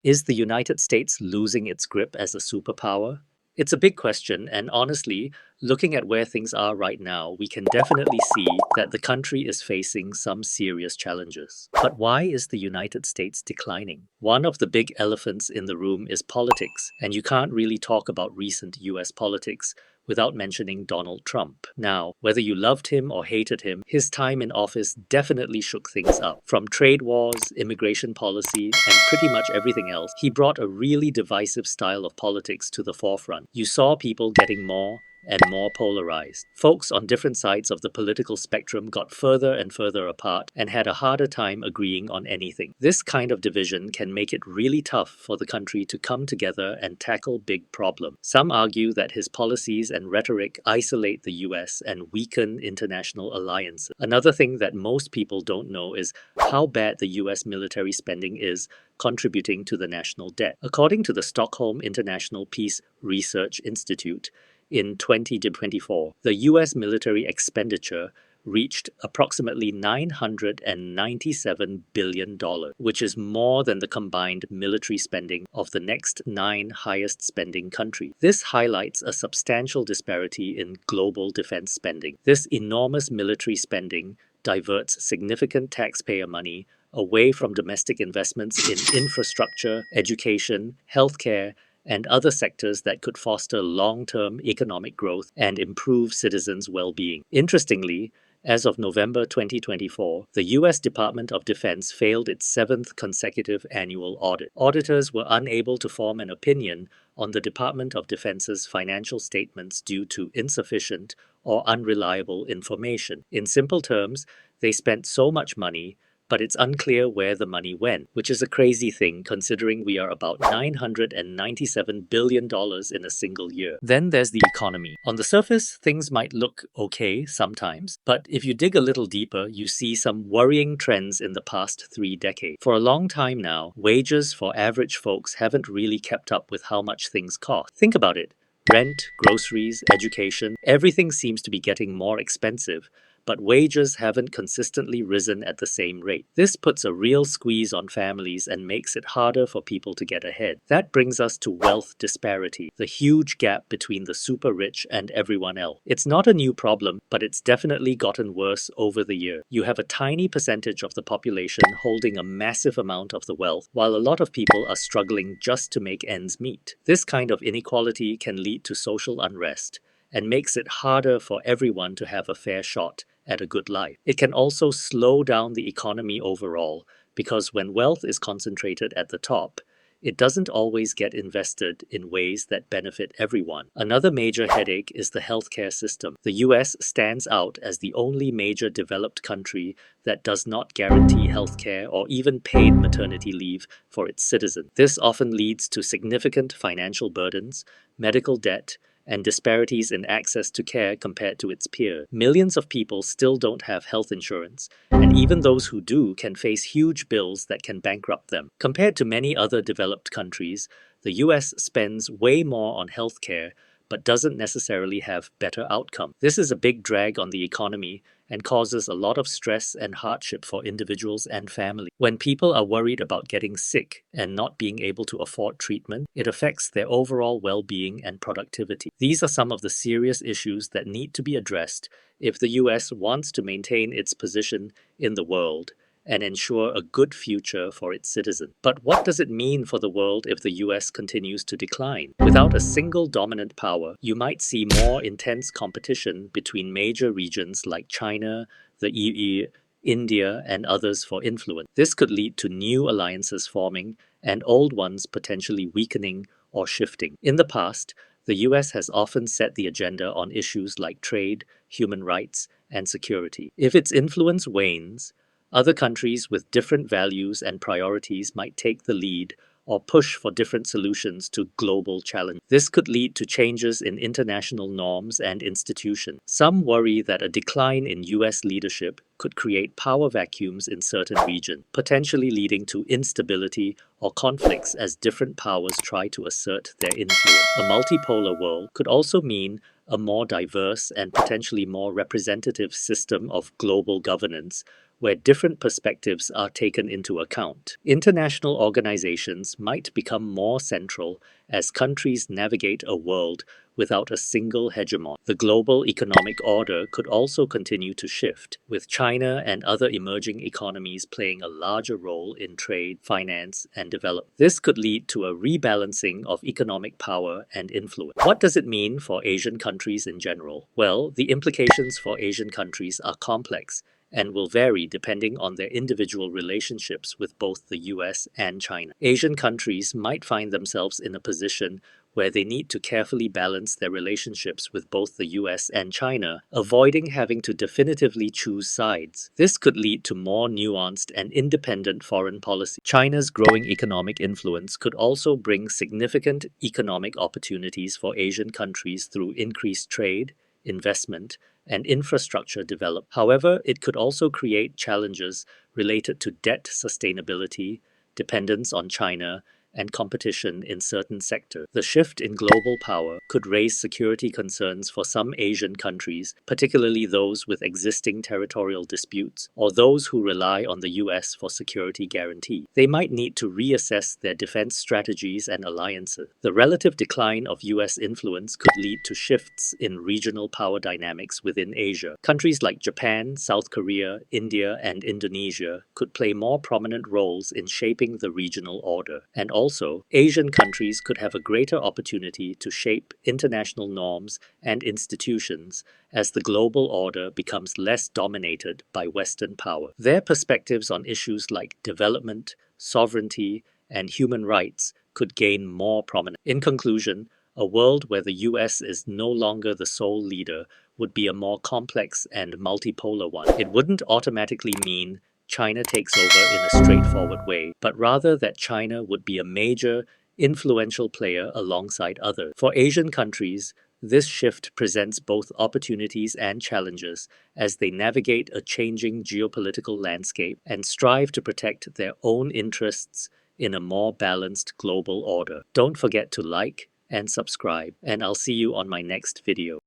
Is the United States losing its grip as a superpower? It's a big question, and honestly, looking at where things are right now, we can definitely see that the country is facing some serious challenges. But why is the United States declining? One of the big elephants in the room is politics, and you can't really talk about recent US politics without mentioning Donald Trump. Now, whether you loved him or hated him, his time in office definitely shook things up. From trade wars, immigration policy, and pretty much everything else, he brought a really divisive style of politics to the forefront. You saw people getting more and more polarized. Folks on different sides of the political spectrum got further and further apart and had a harder time agreeing on anything. This kind of division can make it really tough for the country to come together and tackle big problems. Some argue that his policies and rhetoric isolate the US and weaken international alliances. Another thing that most people don't know is how bad the US military spending is contributing to the national debt. According to the Stockholm International Peace Research Institute, in 2024, the US military expenditure reached approximately $997 billion, which is more than the combined military spending of the next 9 highest spending countries. This highlights a substantial disparity in global defense spending. This enormous military spending diverts significant taxpayer money away from domestic investments in infrastructure, education, healthcare, and other sectors that could foster long-term economic growth and improve citizens' well-being. Interestingly, as of November 2024, the U.S. Department of Defense failed its 7th consecutive annual audit. Auditors were unable to form an opinion on the Department of Defense's financial statements due to insufficient or unreliable information. In simple terms, they spent so much money, but it's unclear where the money went, which is a crazy thing considering we are about $997 billion in a single year. Then there's the economy. On the surface, things might look okay sometimes, but if you dig a little deeper, you see some worrying trends in the past 3 decades. For a long time now, wages for average folks haven't really kept up with how much things cost. Think about it. Rent, groceries, education, everything seems to be getting more expensive, but wages haven't consistently risen at the same rate. This puts a real squeeze on families and makes it harder for people to get ahead. That brings us to wealth disparity, the huge gap between the super rich and everyone else. It's not a new problem, but it's definitely gotten worse over the year. You have a tiny percentage of the population holding a massive amount of the wealth, while a lot of people are struggling just to make ends meet. This kind of inequality can lead to social unrest and makes it harder for everyone to have a fair shot at a good life. It can also slow down the economy overall because when wealth is concentrated at the top, it doesn't always get invested in ways that benefit everyone. Another major headache is the healthcare system. The US stands out as the only major developed country that does not guarantee healthcare or even paid maternity leave for its citizens. This often leads to significant financial burdens, medical debt, and disparities in access to care compared to its peers. Millions of people still don't have health insurance, and even those who do can face huge bills that can bankrupt them. Compared to many other developed countries, the US spends way more on healthcare but doesn't necessarily have better outcomes. This is a big drag on the economy and causes a lot of stress and hardship for individuals and families. When people are worried about getting sick and not being able to afford treatment, it affects their overall well-being and productivity. These are some of the serious issues that need to be addressed if the US wants to maintain its position in the world and ensure a good future for its citizens. But what does it mean for the world if the US continues to decline? Without a single dominant power, you might see more intense competition between major regions like China, the EU, India, and others for influence. This could lead to new alliances forming and old ones potentially weakening or shifting. In the past, the US has often set the agenda on issues like trade, human rights, and security. If its influence wanes, other countries with different values and priorities might take the lead or push for different solutions to global challenges. This could lead to changes in international norms and institutions. Some worry that a decline in US leadership could create power vacuums in certain regions, potentially leading to instability or conflicts as different powers try to assert their influence. A multipolar world could also mean a more diverse and potentially more representative system of global governance, where different perspectives are taken into account. International organizations might become more central as countries navigate a world without a single hegemon. The global economic order could also continue to shift, with China and other emerging economies playing a larger role in trade, finance, and development. This could lead to a rebalancing of economic power and influence. What does it mean for Asian countries in general? Well, the implications for Asian countries are complex and will vary depending on their individual relationships with both the US and China. Asian countries might find themselves in a position where they need to carefully balance their relationships with both the US and China, avoiding having to definitively choose sides. This could lead to more nuanced and independent foreign policy. China's growing economic influence could also bring significant economic opportunities for Asian countries through increased trade, investment, and infrastructure development. However, it could also create challenges related to debt sustainability, dependence on China, and competition in certain sectors. The shift in global power could raise security concerns for some Asian countries, particularly those with existing territorial disputes or those who rely on the US for security guarantee. They might need to reassess their defense strategies and alliances. The relative decline of US influence could lead to shifts in regional power dynamics within Asia. Countries like Japan, South Korea, India, and Indonesia could play more prominent roles in shaping the regional order. And also, Asian countries could have a greater opportunity to shape international norms and institutions as the global order becomes less dominated by Western power. Their perspectives on issues like development, sovereignty, and human rights could gain more prominence. In conclusion, a world where the US is no longer the sole leader would be a more complex and multipolar one. It wouldn't automatically mean China takes over in a straightforward way, but rather that China would be a major, influential player alongside others. For Asian countries, this shift presents both opportunities and challenges as they navigate a changing geopolitical landscape and strive to protect their own interests in a more balanced global order. Don't forget to like and subscribe, and I'll see you on my next video.